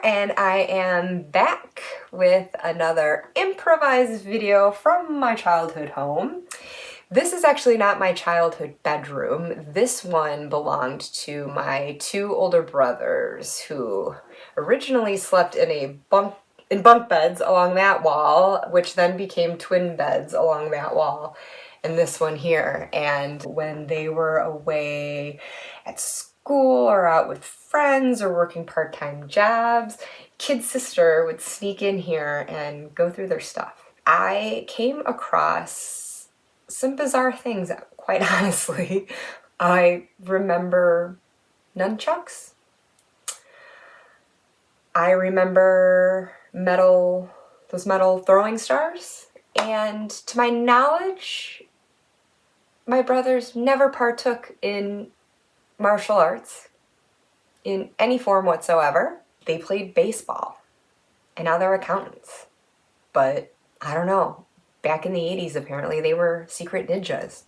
and I am back with another improvised video from my childhood home. This is actually not my childhood bedroom. This one belonged to my two older brothers who originally slept in bunk beds along that wall, which then became twin beds along that wall, and this one here. And when they were away at school or out with friends or working part-time jobs, kid sister would sneak in here and go through their stuff. I came across some bizarre things, quite honestly. I remember nunchucks. I remember those metal throwing stars. And to my knowledge, my brothers never partook in martial arts in any form whatsoever. They played baseball, and now they're accountants. But I don't know. Back in the 80s, apparently, they were secret ninjas.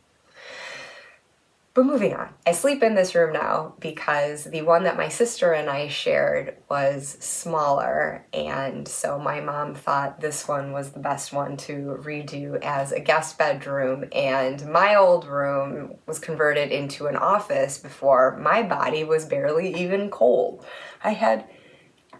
But moving on. I sleep in this room now because the one that my sister and I shared was smaller, and so my mom thought this one was the best one to redo as a guest bedroom, and my old room was converted into an office before my body was barely even cold. I had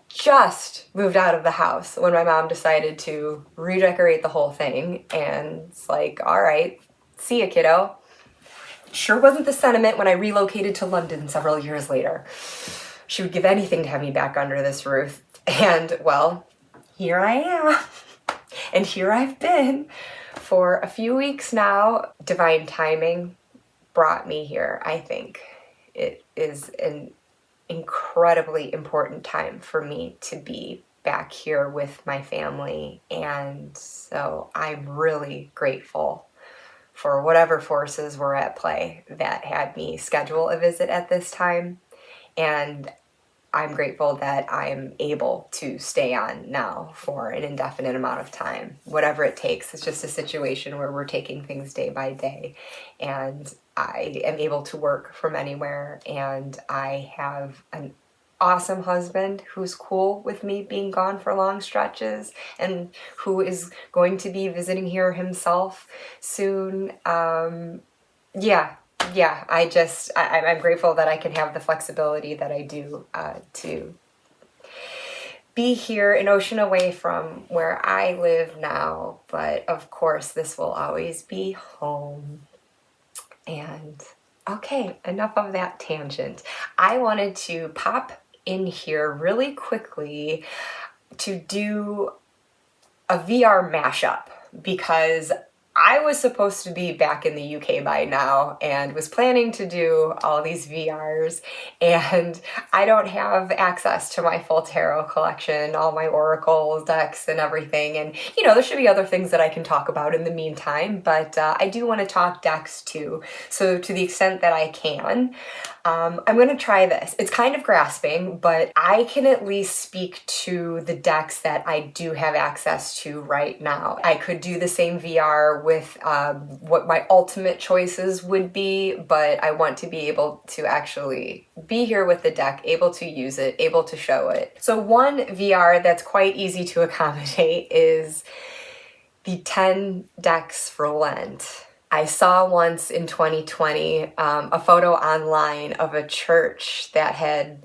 just moved out of the house when my mom decided to redecorate the whole thing, and it's like, all right, see ya, kiddo. Sure wasn't the sentiment when I relocated to London several years later. She would give anything to have me back under this roof, and well, here I am. And here I've been for a few weeks now. Divine timing brought me here, I think. It is an incredibly important time for me to be back here with my family, and so I'm really grateful for whatever forces were at play that had me schedule a visit at this time, and I'm grateful that I'm able to stay on now for an indefinite amount of time. Whatever it takes. It's just a situation where we're taking things day by day, and I am able to work from anywhere, and I have an awesome husband who's cool with me being gone for long stretches and who is going to be visiting here himself soon. I'm grateful that I can have the flexibility that I do to be here an ocean away from where I live now, but of course this will always be home. And okay, enough of that tangent. I wanted to pop in here really quickly to do a VR mashup because I was supposed to be back in the UK by now and was planning to do all these VRs, and I don't have access to my full tarot collection, all my oracles, decks, and everything. And there should be other things that I can talk about in the meantime, but I do want to talk decks too. So to the extent that I can, I'm going to try this. It's kind of grasping, but I can at least speak to the decks that I do have access to right now. I could do the same VR with what my ultimate choices would be, but I want to be able to actually be here with the deck, able to use it, able to show it. So one VR that's quite easy to accommodate is the 10 decks for Lent. I saw once in 2020 a photo online of a church that had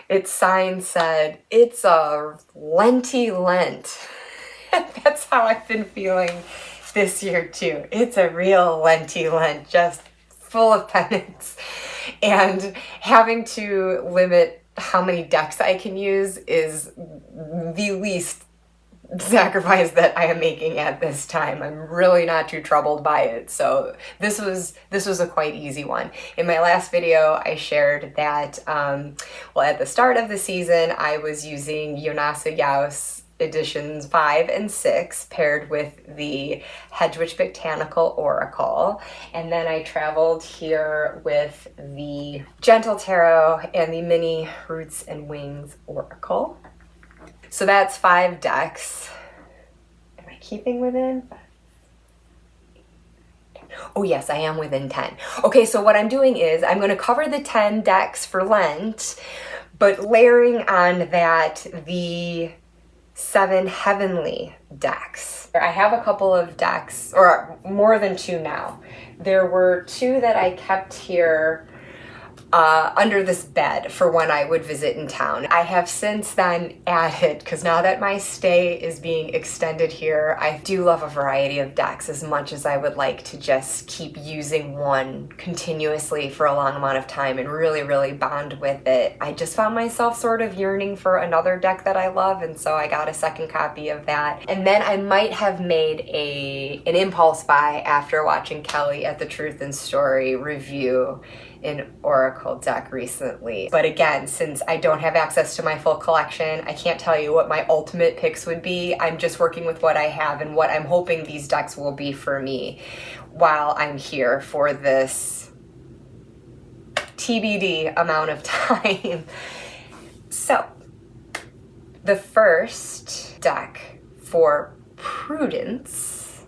its sign said, "It's a Lenty Lent." That's how I've been feeling this year too. It's a real Lenty Lent, just full of penance. And having to limit how many decks I can use is the least sacrifice that I am making at this time. I'm really not too troubled by it. So this was a quite easy one. In my last video, I shared that, at the start of the season, I was using Yonasa Yaos editions 5 and 6 paired with the Hedwig Botanical Oracle, and then I traveled here with the Gentle Tarot and the Mini Roots and Wings Oracle. So that's 5 decks. Am I keeping within? Oh yes, I am within 10. Okay, so what I'm doing is I'm going to cover the 10 decks for Lent, But layering on that, the 7 heavenly decks. I have a couple of decks, or more than 2 now. There were 2 that I kept here under this bed for when I would visit in town. I have since then added, because now that my stay is being extended here, I do love a variety of decks as much as I would like to just keep using one continuously for a long amount of time and really, really bond with it. I just found myself sort of yearning for another deck that I love, and so I got a second copy of that. And then I might have made an impulse buy after watching Kelly at the Truth and Story review an Oracle deck recently. But again, since I don't have access to my full collection, I can't tell you what my ultimate picks would be. I'm just working with what I have and what I'm hoping these decks will be for me while I'm here for this TBD amount of time. So, the first deck for Prudence,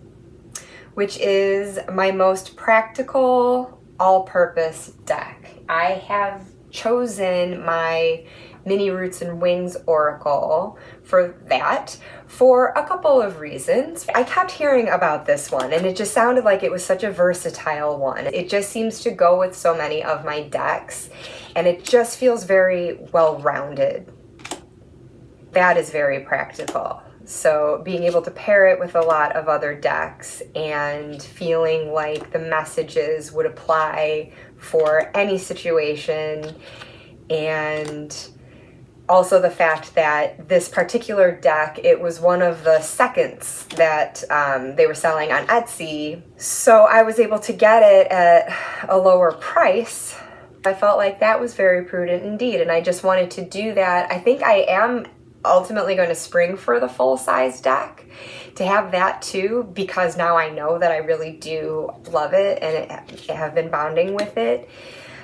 which is my most practical all-purpose deck. I have chosen my Mini Roots and Wings Oracle for that for a couple of reasons. I kept hearing about this one and it just sounded like it was such a versatile one. It just seems to go with so many of my decks and it just feels very well-rounded. That is very practical. So being able to pair it with a lot of other decks and feeling like the messages would apply for any situation, and also the fact that this particular deck, it was one of the seconds that they were selling on Etsy, so I was able to get it at a lower price. I felt like that was very prudent indeed, and I just wanted to do that. I think I am ultimately going to spring for the full-size deck to have that too, because now I know that I really do love it and I have been bonding with it.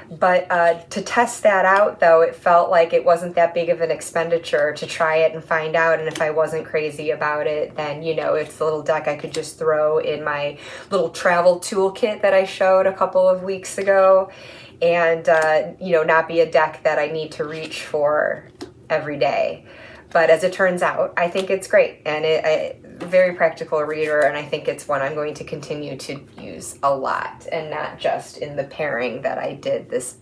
But to test that out, though, it felt like it wasn't that big of an expenditure to try it and find out. And if I wasn't crazy about it, then, you know, it's a little deck I could just throw in my little travel toolkit that I showed a couple of weeks ago, and, you know, not be a deck that I need to reach for every day. But as it turns out, I think it's great, and very practical reader, and I think it's one I'm going to continue to use a lot, and not just in the pairing that I did this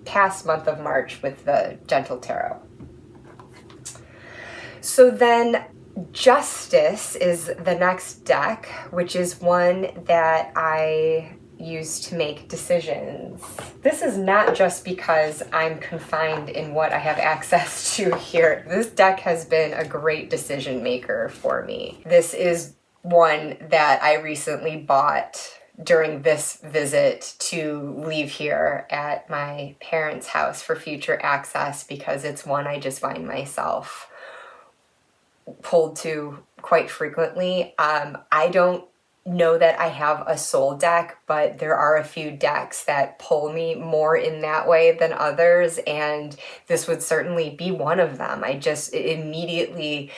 past month of March with the Gentle Tarot. So then Justice is the next deck, which is one that I use to make decisions. This is not just because I'm confined in what I have access to here. This deck has been a great decision maker for me. This is one that I recently bought during this visit to leave here at my parents' house for future access, because it's one I just find myself pulled to quite frequently. I don't know that I have a soul deck, but there are a few decks that pull me more in that way than others, and this would certainly be one of them. I just immediately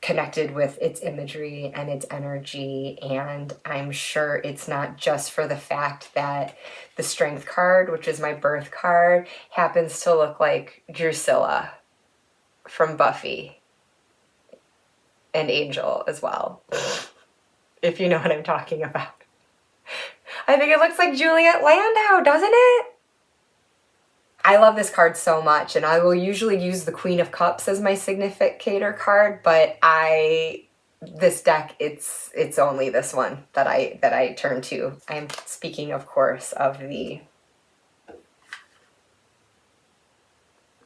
connected with its imagery and its energy, and I'm sure it's not just for the fact that the Strength card, which is my birth card, happens to look like Drusilla from Buffy, and Angel as well, if you know what I'm talking about. I think it looks like Juliet Landau, doesn't it? I love this card so much, and I will usually use the Queen of Cups as my significator card, but this deck, it's only this one that I turn to. I'm speaking, of course, of the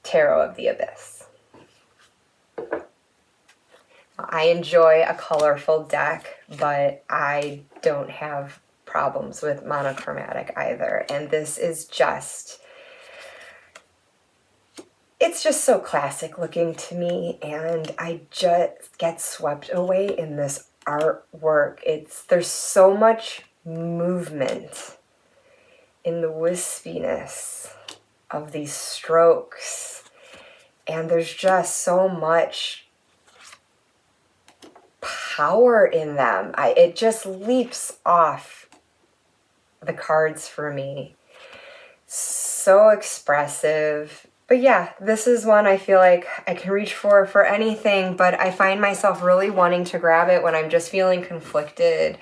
Tarot of the Abyss. I enjoy a colorful deck, but I don't have problems with monochromatic either. And this is just, it's just so classic looking to me, and I just get swept away in this artwork. There's so much movement in the wispiness of these strokes, and there's just so much power in them. It just leaps off the cards for me. So expressive, But yeah, this is one I feel like I can reach for anything, but I find myself really wanting to grab it when I'm just feeling conflicted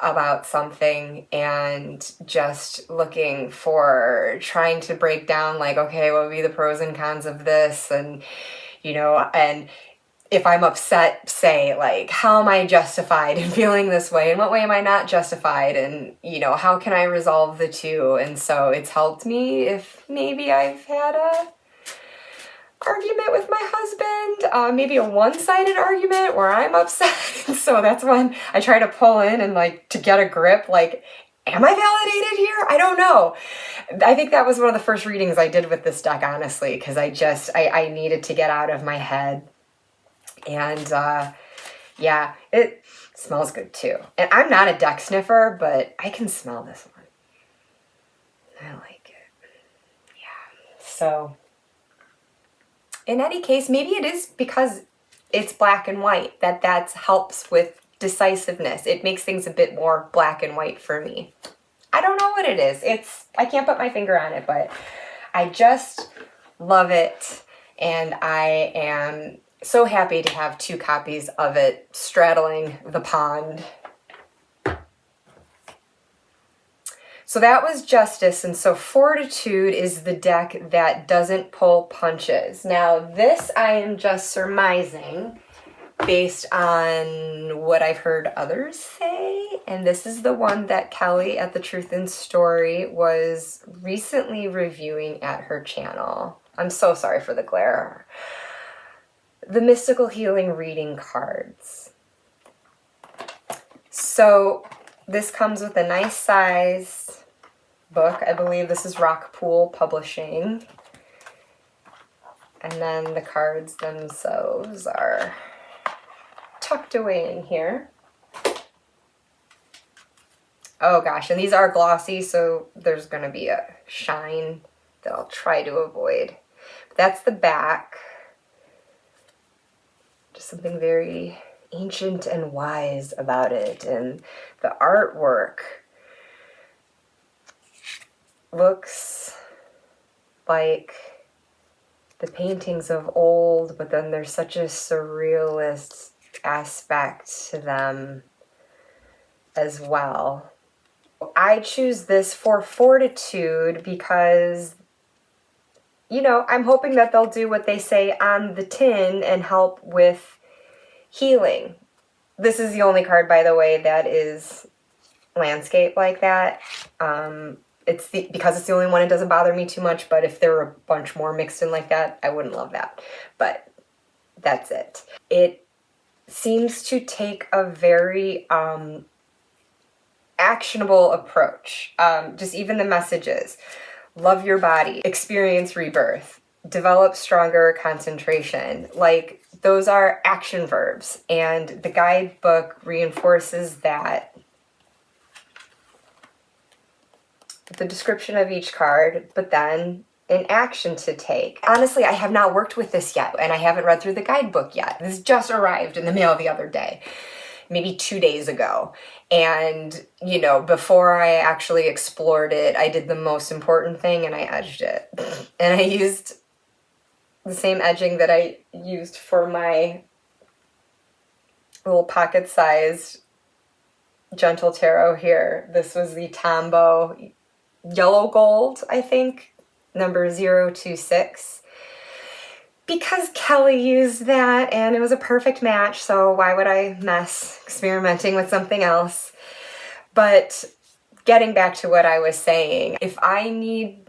about something and just looking for trying to break down like, okay, what would be the pros and cons of this? And, and if I'm upset, say, like, how am I justified in feeling this way? In what way am I not justified? And, how can I resolve the two? And so it's helped me if maybe I've had a argument with my husband, maybe a one-sided argument where I'm upset. So that's when I try to pull in and like to get a grip, like, am I validated here? I don't know. I think that was one of the first readings I did with this deck, honestly, because I needed to get out of my head. And yeah, it smells good too. And I'm not a deck sniffer, but I can smell this one. I like it. Yeah. So in any case, maybe it is because it's black and white that helps with decisiveness. It makes things a bit more black and white for me. I don't know what it is. I can't put my finger on it, but I just love it. And I am so happy to have 2 copies of it straddling the pond. So that was Justice, and so Fortitude is the deck that doesn't pull punches. Now this I am just surmising based on what I've heard others say, and this is the one that Kelly at The Truth in Story was recently reviewing at her channel. I'm so sorry for the glare. The Mystical Healing Reading Cards. So this comes with a nice size book. I believe this is Rockpool Publishing. And then the cards themselves are tucked away in here. Oh gosh, and these are glossy, so there's going to be a shine that I'll try to avoid. But that's the back. Just something very ancient and wise about it. And the artwork looks like the paintings of old, but then there's such a surrealist aspect to them as well. I choose this for Fortitude because, I'm hoping that they'll do what they say on the tin and help with healing. This is the only card, by the way, that is landscape like that. Because it's the only one, it doesn't bother me too much, but if there were a bunch more mixed in like that, I wouldn't love that. But that's it. It seems to take a very actionable approach. Just even the messages. Love your body, experience rebirth, develop stronger concentration. Like, those are action verbs, and the guidebook reinforces that. The description of each card, but then an action to take. Honestly, I have not worked with this yet, and I haven't read through the guidebook yet. This just arrived in the mail the other day, maybe 2 days ago. And, before I actually explored it, I did the most important thing, and I edged it. And I used the same edging that I used for my little pocket-sized Gentle Tarot here. This was the Tombow Yellow Gold, I think, number 026. Because Kelly used that, and it was a perfect match, so why would I mess experimenting with something else? But getting back to what I was saying, if I need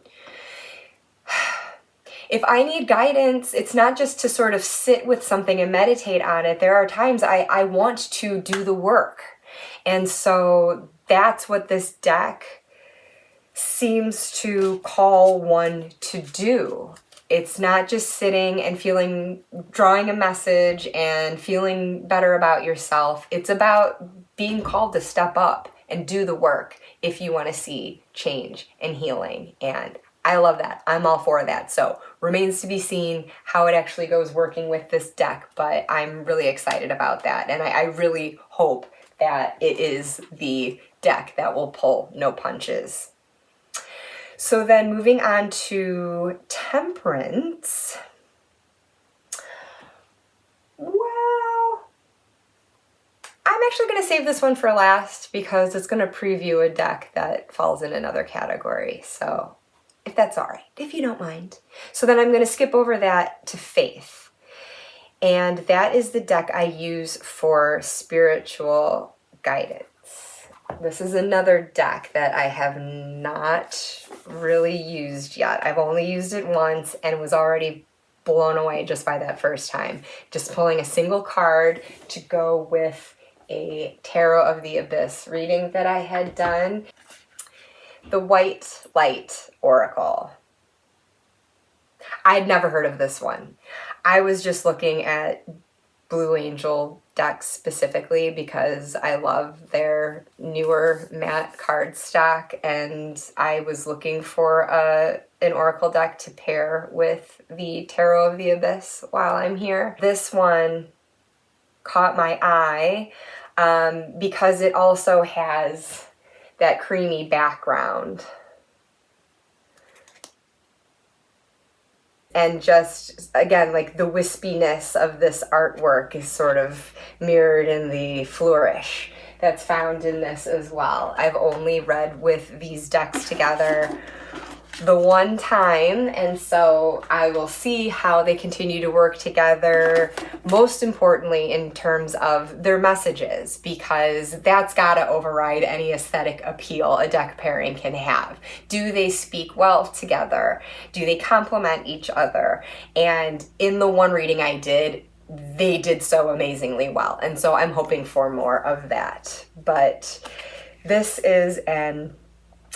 guidance, it's not just to sort of sit with something and meditate on it. There are times I want to do the work. And so that's what this deck seems to call one to do. It's not just sitting and drawing a message and feeling better about yourself. It's about being called to step up and do the work if you want to see change and healing. And I love that. I'm all for that. So remains to be seen how it actually goes working with this deck, but I'm really excited about that. And I really hope that it is the deck that will pull no punches. So then moving on to Temperance. Well, I'm actually going to save this one for last because it's going to preview a deck that falls in another category. So if that's all right, if you don't mind. So then I'm going to skip over that to Faith. And that is the deck I use for spiritual guidance. This is another deck that I have not really used yet. I've only used it once and was already blown away just by that first time. Just pulling a single card to go with a Tarot of the Abyss reading that I had done. The White Light Oracle. I'd never heard of this one. I was just looking at Blue Angel decks specifically because I love their newer matte card stock, and I was looking for an Oracle deck to pair with the Tarot of the Abyss while I'm here. This one caught my eye because it also has that creamy background. And just, again, like the wispiness of this artwork is sort of mirrored in the flourish that's found in this as well. I've only read with these decks together the one time, and so I will see how they continue to work together, most importantly in terms of their messages, because that's got to override any aesthetic appeal a deck pairing can have. Do they speak well together? Do they complement each other? And in the one reading I did, they did so amazingly well, and so I'm hoping for more of that. But this is an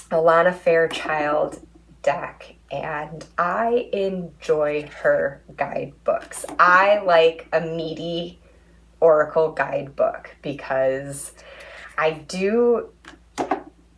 Alana Fairchild deck, and I enjoy her guidebooks. I like a meaty oracle guidebook because I do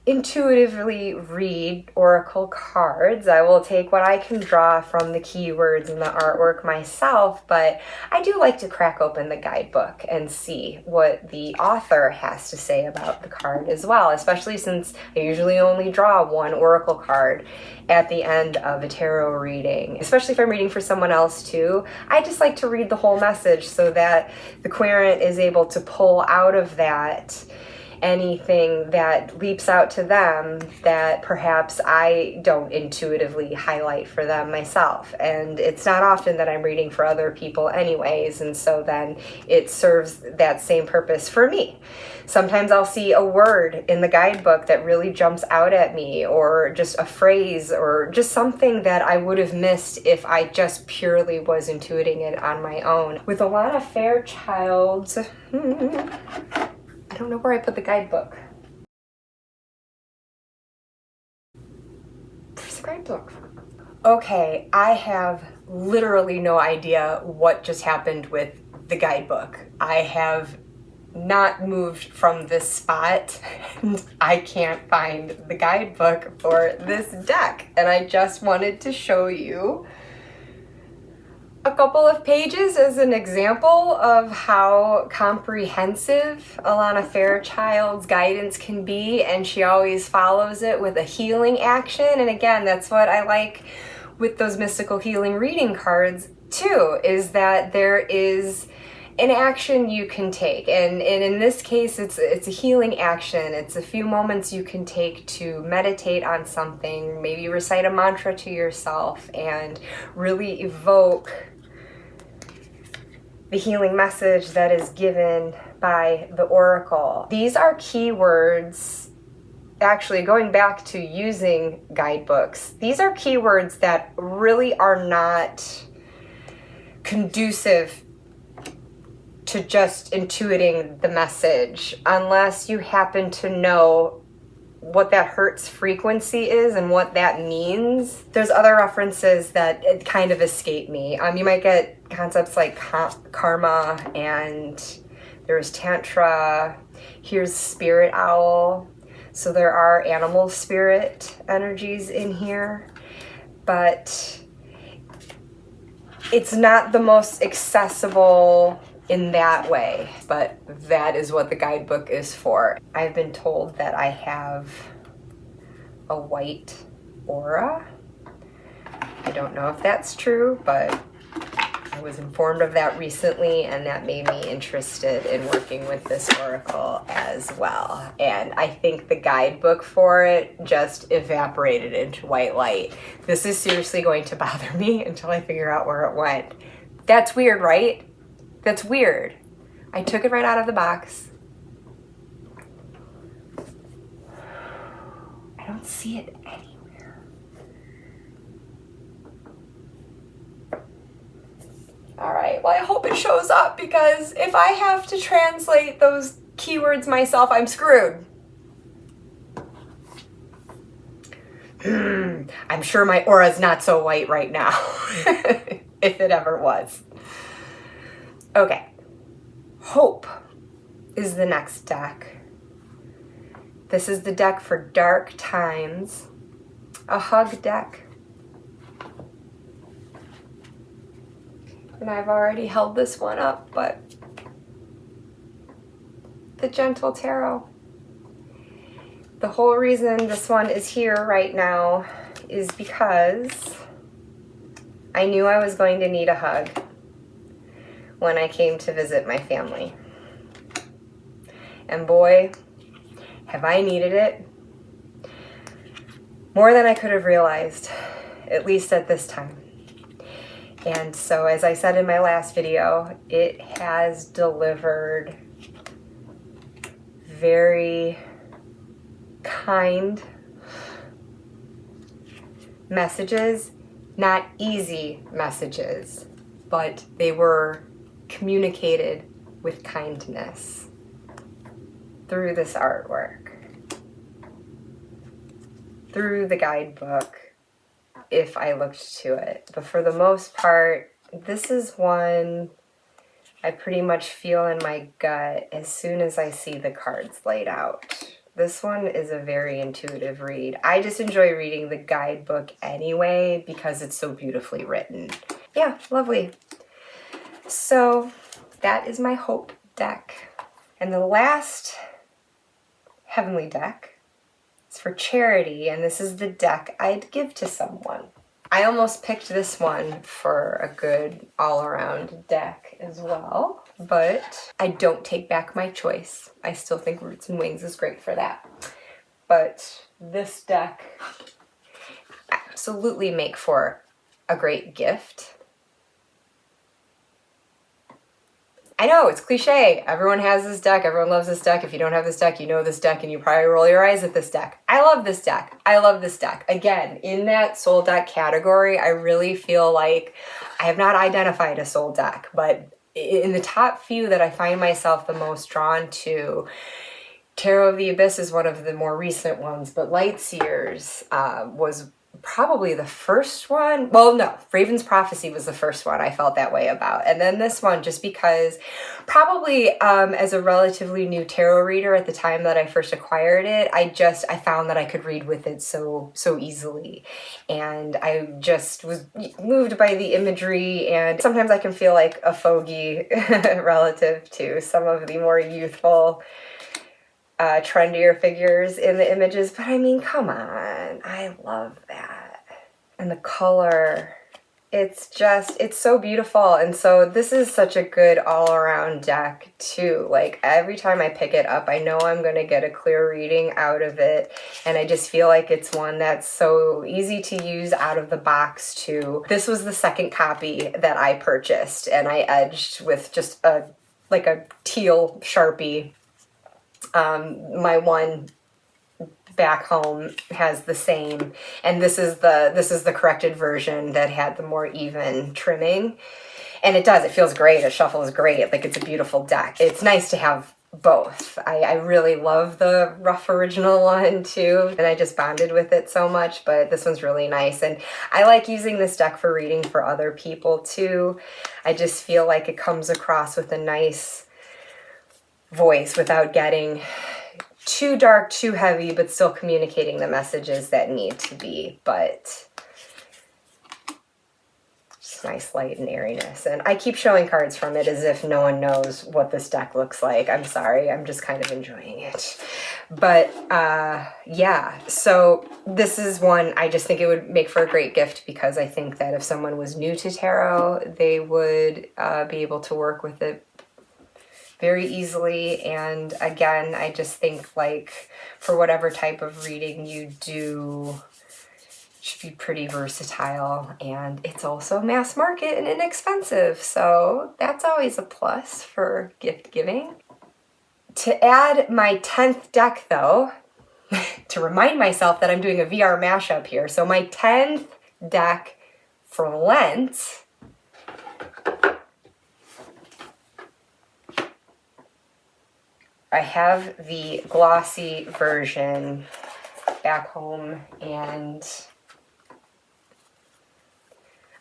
intuitively read oracle cards. I will take what I can draw from the keywords and the artwork myself, but I do like to crack open the guidebook and see what the author has to say about the card as well, especially since I usually only draw one oracle card at the end of a tarot reading, especially if I'm reading for someone else too. I just like to read the whole message so that the querent is able to pull out of that anything that leaps out to them that perhaps I don't intuitively highlight for them myself. And it's not often that I'm reading for other people anyways, and so then it serves that same purpose for me. Sometimes I'll see a word in the guidebook that really jumps out at me, or just a phrase, or just something that I would have missed if I just purely was intuiting it on my own. With Alana Fairchild, I don't know where I put the guidebook. Where's the guidebook? Okay, I have literally no idea what just happened with the guidebook. I have not moved from this spot and I can't find the guidebook for this deck. And I just wanted to show you a couple of pages as an example of how comprehensive Alana Fairchild's guidance can be, and she always follows it with a healing action. And again, that's what I like with those mystical healing reading cards too, is that there is an action you can take, and in this case it's a healing action. It's a few moments you can take to meditate on something, maybe recite a mantra to yourself and really evoke the healing message that is given by the oracle. These are keywords, actually going back to using guidebooks, these are keywords that really are not conducive to just intuiting the message unless you happen to know what that Hertz frequency is and what that means. There's other references that kind of escape me. You might get concepts like karma, and there's tantra, here's spirit owl. So there are animal spirit energies in here, but it's not the most accessible in that way, but that is what the guidebook is for. I've been told that I have a white aura. I don't know if that's true, but I was informed of that recently, and that made me interested in working with this oracle as well. And I think the guidebook for it just evaporated into white light. This is seriously going to bother me until I figure out where it went. That's weird, right? That's weird. I took it right out of the box. I don't see it anywhere. All right, well, I hope it shows up, because if I have to translate those keywords myself, I'm screwed. I'm sure my aura's not so white right now, if it ever was. Okay, Hope is the next deck. This is the deck for dark times, a hug deck. And I've already held this one up, but the Gentle Tarot. The whole reason this one is here right now is because I knew I was going to need a hug when I came to visit my family. And boy, have I needed it more than I could have realized, at least at this time. And so, as I said in my last video, it has delivered very kind messages, not easy messages, but they were communicated with kindness through this artwork, through the guidebook, if I looked to it. But for the most part, this is one I pretty much feel in my gut as soon as I see the cards laid out. This one is a very intuitive read. I just enjoy reading the guidebook anyway because it's so beautifully written. Yeah, lovely. So that is my Hope deck. And the last Heavenly deck is for Charity, and this is the deck I'd give to someone. I almost picked this one for a good all-around deck as well, but I don't take back my choice. I still think Roots and Wings is great for that. But this deck absolutely make for a great gift. I know, it's cliche. Everyone has this deck. Everyone loves this deck. If you don't have this deck, you know this deck, and you probably roll your eyes at this deck. I love this deck. I love this deck. Again, in that soul deck category, I really feel like I have not identified a soul deck, but in the top few that I find myself the most drawn to, Tarot of the Abyss is one of the more recent ones, but Lightseers was probably the first one. Well, no, Raven's Prophecy was the first one I felt that way about. And then this one, just because probably as a relatively new tarot reader at the time that I first acquired it, I found that I could read with it so easily. And I just was moved by the imagery, and sometimes I can feel like a fogey relative to some of the more youthful trendier figures in the images, but I mean, come on, I love that. And the color, it's so beautiful. And so this is such a good all-around deck too. Like, every time I pick it up, I know I'm going to get a clear reading out of it, and I just feel like it's one that's so easy to use out of the box too. This was the second copy that I purchased, and I edged with just a teal Sharpie. My one back home has the same, and this is the corrected version that had the more even trimming, and it feels great. It shuffles great. Like, it's a beautiful deck. It's nice to have both. I really love the rough original one too, and I just bonded with it so much, but this one's really nice, and I like using this deck for reading for other people too. I just feel like it comes across with a nice voice without getting too dark, too heavy, but still communicating the messages that need to be. But just just nice light and airiness. And I keep showing cards from it as if no one knows what this deck looks like. I'm sorry, I'm just kind of enjoying it. But yeah, so this is one I just think it would make for a great gift, because I think that if someone was new to tarot, they would be able to work with it very easily. And again, I just think, like, for whatever type of reading you do, should be pretty versatile, and it's also mass market and inexpensive, so that's always a plus for gift giving. To add my 10th deck, though, to remind myself that I'm doing a VR mashup here, so my 10th deck for Lent I have the glossy version back home, and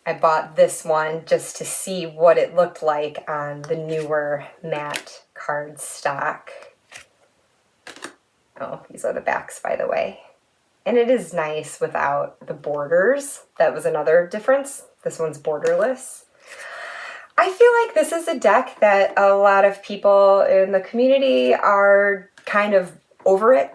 I bought this one just to see what it looked like on the newer matte card stock. Oh, these are the backs, by the way. And it is nice without the borders. That was another difference. This one's borderless. I feel like this is a deck that a lot of people in the community are kind of over it.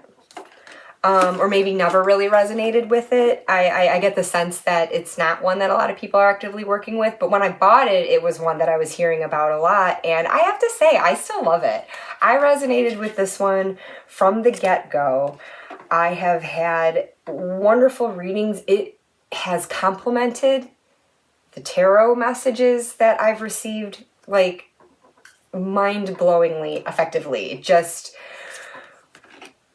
Or maybe never really resonated with it. I get the sense that it's not one that a lot of people are actively working with, but when I bought it, it was one that I was hearing about a lot, and I have to say, I still love it. I resonated with this one from the get-go. I have had wonderful readings. It has complemented the tarot messages that I've received, like, mind-blowingly effectively. Just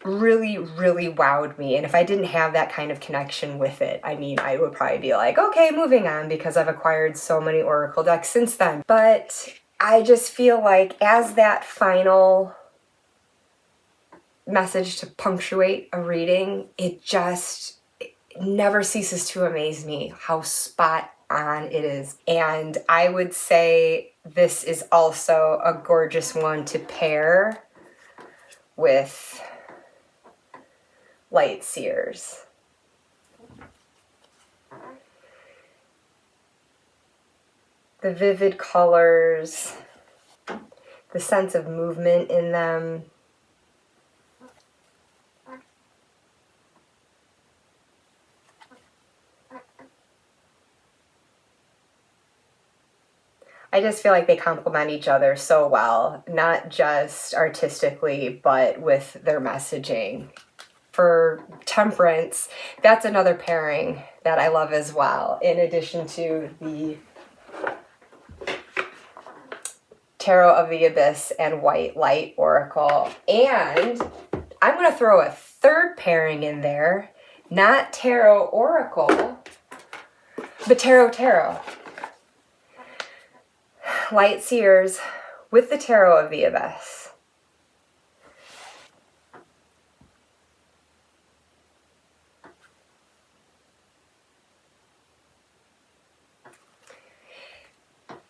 really, really wowed me. And if I didn't have that kind of connection with it, I mean, I would probably be like, okay, moving on, because I've acquired so many Oracle decks since then. But I just feel like as that final message to punctuate a reading, it never ceases to amaze me how spot on it is. And I would say this is also a gorgeous one to pair with Light Seers. The vivid colors, the sense of movement in them. I just feel like they complement each other so well, not just artistically, but with their messaging. For Temperance, that's another pairing that I love as well, in addition to the Tarot of the Abyss and White Light Oracle. And I'm going to throw a third pairing in there, not Tarot Oracle, but Tarot. Light Seers with the Tarot of the Abyss.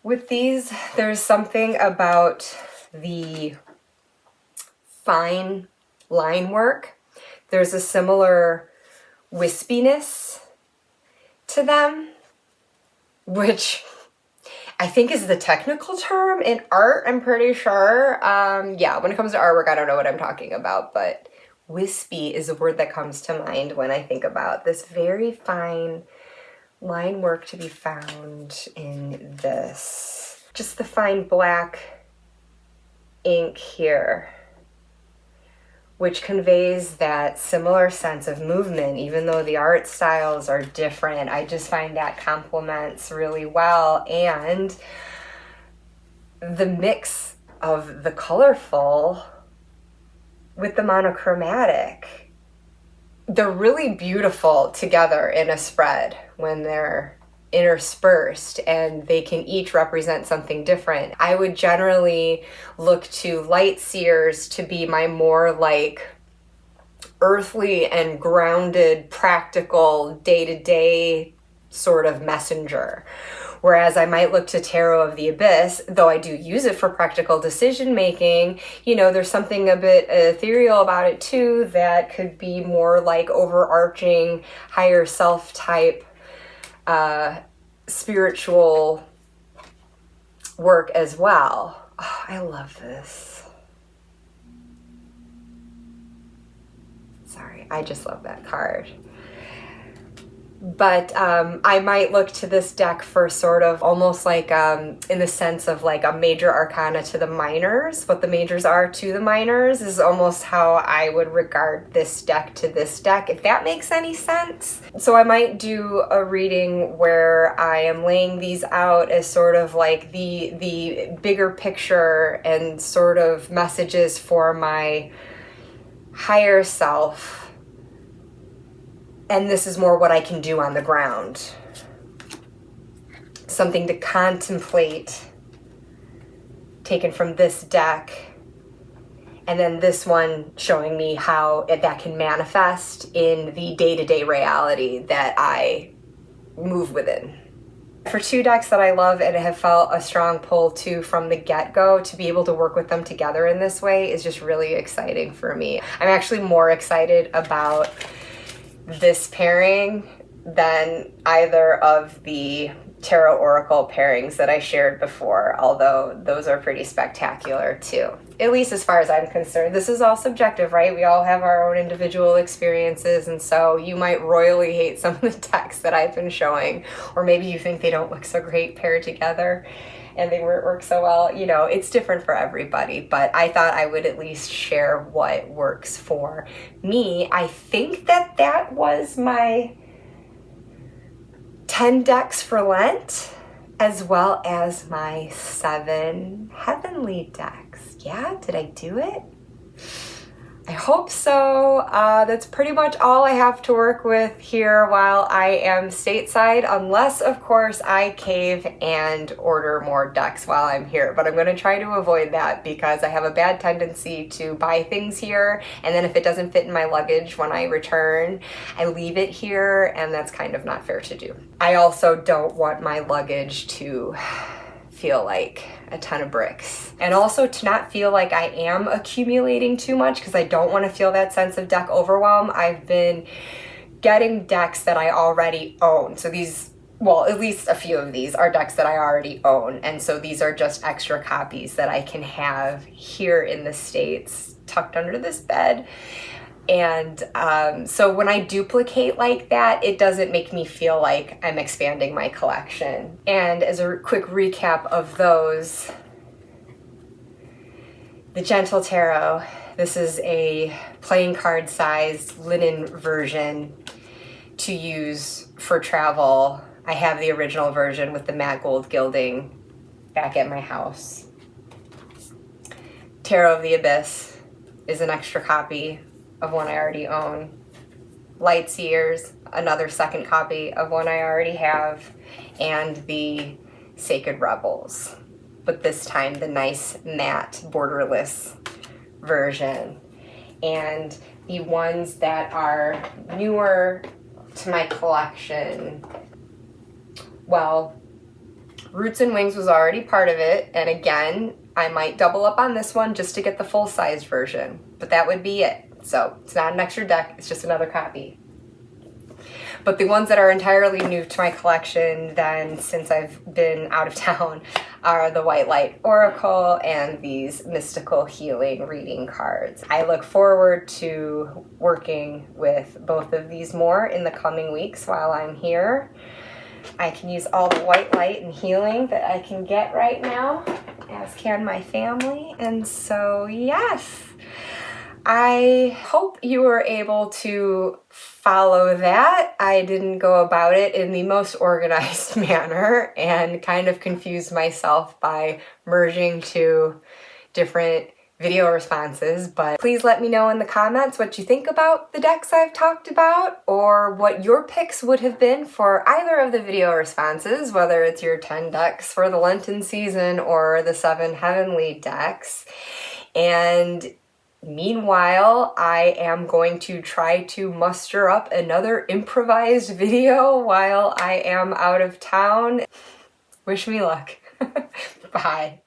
With these, there's something about the fine line work. There's a similar wispiness to them, which I think is the technical term in art, I'm pretty sure. Yeah, when it comes to artwork, I don't know what I'm talking about, but wispy is a word that comes to mind when I think about this very fine line work to be found in this. Just the fine black ink here, which conveys that similar sense of movement, even though the art styles are different. I just find that complements really well. And the mix of the colorful with the monochromatic, they're really beautiful together in a spread when they're interspersed, and they can each represent something different. I would generally look to Light Seers to be my more like earthly and grounded, practical, day-to-day sort of messenger. Whereas I might look to Tarot of the Abyss, though I do use it for practical decision making, you know, there's something a bit ethereal about it too that could be more like overarching, higher self type spiritual work as well. Oh, I love this. Sorry, I just love that card. But I might look to this deck for sort of almost like in the sense of like a major arcana to the minors. What the majors are to the minors is almost how I would regard this deck to this deck, if that makes any sense. So I might do a reading where I am laying these out as sort of like the bigger picture and sort of messages for my higher self. And this is more what I can do on the ground. Something to contemplate, taken from this deck. And then this one showing me how that can manifest in the day-to-day reality that I move within. For two decks that I love and have felt a strong pull to from the get-go, to be able to work with them together in this way is just really exciting for me. I'm actually more excited about this pairing than either of the tarot oracle pairings that I shared before, although those are pretty spectacular too. At least as far as I'm concerned. This is all subjective, right? We all have our own individual experiences, and so you might royally hate some of the decks that I've been showing, or maybe you think they don't look so great paired together and they work so well. You know, it's different for everybody, but I thought I would at least share what works for me. I think that was my 10 decks for Lent, as well as my 7 heavenly decks. Yeah, did I do it? I hope so. That's pretty much all I have to work with here while I am stateside, unless, of course, I cave and order more decks while I'm here. But I'm going to try to avoid that because I have a bad tendency to buy things here, and then if it doesn't fit in my luggage when I return, I leave it here, and that's kind of not fair to do. I also don't want my luggage to feel like a ton of bricks, and also to not feel like I am accumulating too much, because I don't want to feel that sense of deck overwhelm. I've been getting decks that I already own, so these, well, at least a few of these are decks that I already own, and so these are just extra copies that I can have here in the States tucked under this bed. And so when I duplicate like that, it doesn't make me feel like I'm expanding my collection. And as a quick recap of those, the Gentle Tarot, this is a playing card sized linen version to use for travel. I have the original version with the matte gold gilding back at my house. Tarot of the Abyss is an extra copy of one I already own. Lightseers, another second copy of one I already have, and the Sacred Rebels, but this time the nice matte borderless version. And the ones that are newer to my collection, well, Roots and Wings was already part of it, and again, I might double up on this one just to get the full-size version, but that would be it. So it's not an extra deck, it's just another copy. But the ones that are entirely new to my collection then, since I've been out of town, are the White Light Oracle and these Mystical Healing reading cards. I look forward to working with both of these more in the coming weeks while I'm here. I can use all the white light and healing that I can get right now, as can my family. And so, yes, I hope you were able to follow that. I didn't go about it in the most organized manner and kind of confused myself by merging two different video responses, but please let me know in the comments what you think about the decks I've talked about, or what your picks would have been for either of the video responses, whether it's your 10 decks for the Lenten season or the 7 heavenly decks. And meanwhile, I am going to try to muster up another improvised video while I am out of town. Wish me luck. Bye.